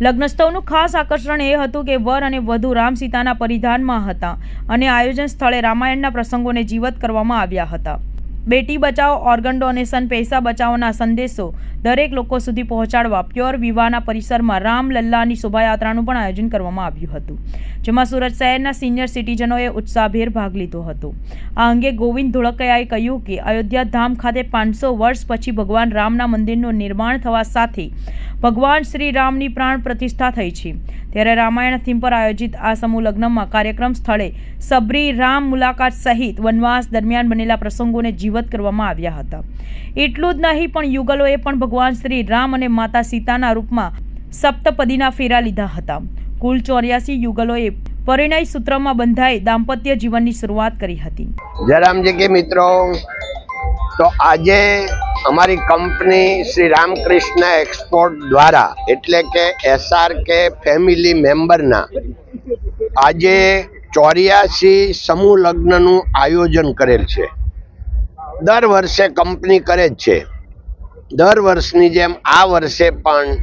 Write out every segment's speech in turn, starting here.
લગ્નોત્સવનું ખાસ આકર્ષણ એ હતું કે વર અને વધુ રામ સીતાના પરિધાનમાં હતા અને આયોજન સ્થળે રામાયણના પ્રસંગોને જીવત કરવામાં આવ્યા હતા. બેટી બચાવો, ઓર્ગન ડોનેશન, પૈસા બચાવોના સંદેશો દરેક લોકો સુધી પહોંચાડવા પ્યોર વિવાહના પરિસરમાં રામલલ્લાની શોભાયાત્રાનું પણ આયોજન કરવામાં આવ્યું હતું, જેમાં સુરત શહેરના સિનિયર સિટીઝનોએ ઉત્સાહભેર ભાગ લીધો હતો. આ અંગે ગોવિંદ ધોળકિયાએ કહ્યું કે અયોધ્યા ધામ ખાતે 500 વર્ષ પછી ભગવાન રામના મંદિરનું નિર્માણ થવા સાથે ભગવાન શ્રી રામની પ્રાણ પ્રતિષ્ઠા થઈ છે. ત્યારે રામાયણ થીમ પર આયોજિત આ સમૂહ લગ્નમાં કાર્યક્રમ સ્થળે સબરી રામ મુલાકાત સહિત વનવાસ દરમિયાન બનેલા પ્રસંગોને જીવત કરવામાં આવ્યા હતા. એટલું જ નહીં પણ યુગલોએ પણ ભગવાન શ્રી રામ અને માતા સીતાના રૂપમાં સપ્તપદીના ફેરા લીધા હતા. કુલ 84 યુગલોએ પરિણય સૂત્રમાં બંધાઈ દાંપત્ય જીવનની શરૂઆત કરી હતી. જયરામજી કે મિત્રો, તો આજે અમારી કંપની શ્રી રામકૃષ્ણ એક્સપોર્ટ દ્વારા એટલે કે SRK ફેમિલી મેમ્બરના આજે 84 સમૂહ લગ્નનું આયોજન કરેલ છે. દર વર્ષે કંપની કરે જ છે. દર વર્ષની જેમ આ વર્ષે પણ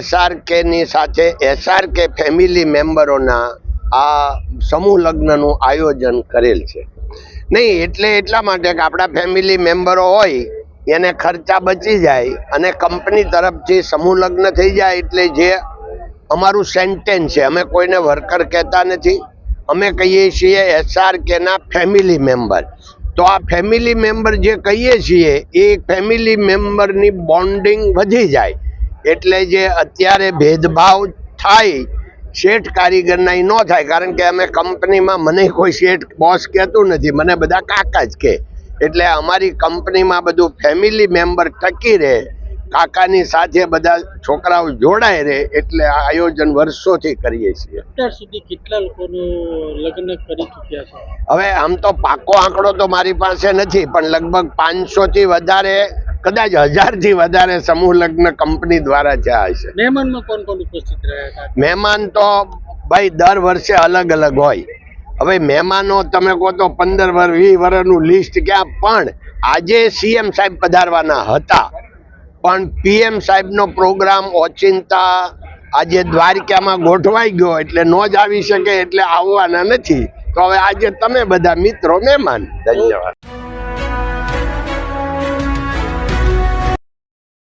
SRKની સાથે SRK ફેમિલી મેમ્બરોના આ સમૂહ લગ્નનું આયોજન કરેલ છે. નહીં એટલે એટલા માટે કે આપણા ફેમિલી મેમ્બરો હોય એને ખર્ચા બચી જાય અને કંપની તરફથી સમૂહ લગ્ન થઈ જાય. એટલે જે અમારું સેન્ટેન્સ છે, અમે કોઈને વર્કર કહેતા નથી, અમે કહીએ છીએ SRKના ફેમિલી મેમ્બર. તો આ ફેમિલી મેમ્બર જે કહીએ છીએ એ ફેમિલી મેમ્બરની બોન્ડિંગ વધી જાય. એટલે જે અત્યારે ભેદભાવ થાય શેઠ કારીગરના એ ન થાય, કારણ કે અમે કંપનીમાં મને કોઈ શેઠ બોસ કહેતું નથી, મને બધા કાકા જ કહે. એટલે અમારી કંપનીમાં બધું ફેમિલી મેમ્બર ટકી રહે, કાકાની સાથે બધા છોકરાઓ જોડાય રહે, એટલે આ આયોજન વર્ષોથી કરીએ છીએ. અત્યાર સુધી કેટલા લોકોનું લગ્ન કરી ચૂક્યા છે? હવે આમ તો પાકો આંકડો તો મારી પાસે નથી, પણ લગભગ 500 થી વધારે, કદાચ 1000 થી વધારે સમૂહ લગ્ન કંપની દ્વારા થયા છે. મહેમાનમાં કોણ કોણ ઉપસ્થિત રહ્યા હતા? મહેમાન તો ભાઈ દર વર્ષે અલગ અલગ હોય. હવે મહેમાનો તમે કહો તો 15 વર્ષ 20 વર્ષનું લિસ્ટ ક્યાં, પણ આજે CM સાહેબ પધારવાના હતા, પણ PM સાહેબનો પ્રોગ્રામ ઓચિંતા આજે દ્વારકામાં ગોઠવાઈ ગયો એટલે ન જ આવી શકે, એટલે આવવાના નથી. તો હવે આજે તમે બધા મિત્રો મહેમાન. ધન્યવાદ.